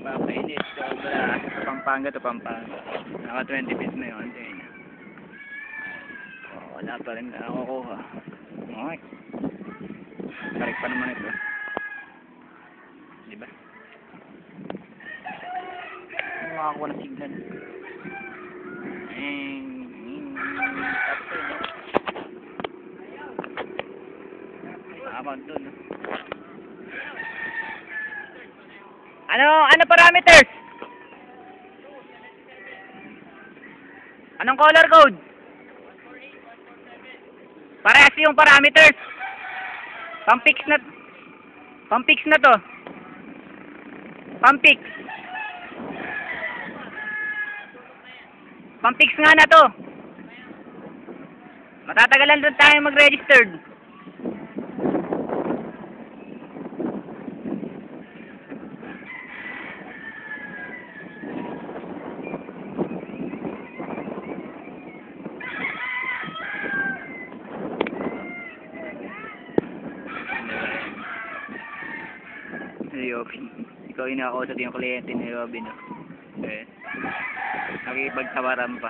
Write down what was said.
Papainit. Sobra. Sa Pampanga to Pampanga. Naka 20 feet na yun. Tingnan niya. Oh, wala pa rin nakukuha. Okay. Tarik pa naman ito. Diba? Makakuha ng signal. Tapos yun, no? Nakakon doon, no? Ano parameters? Anong color code? Parehas yung parameters. Pang-fix na to. Pang-fix. Pang-fix nga na to. Matatagalan doon tayo mag-registered. Si Robin. Ikaw yung nakakausap yung kliyente ni Robin. Okay. Nakikipagtawaran pa.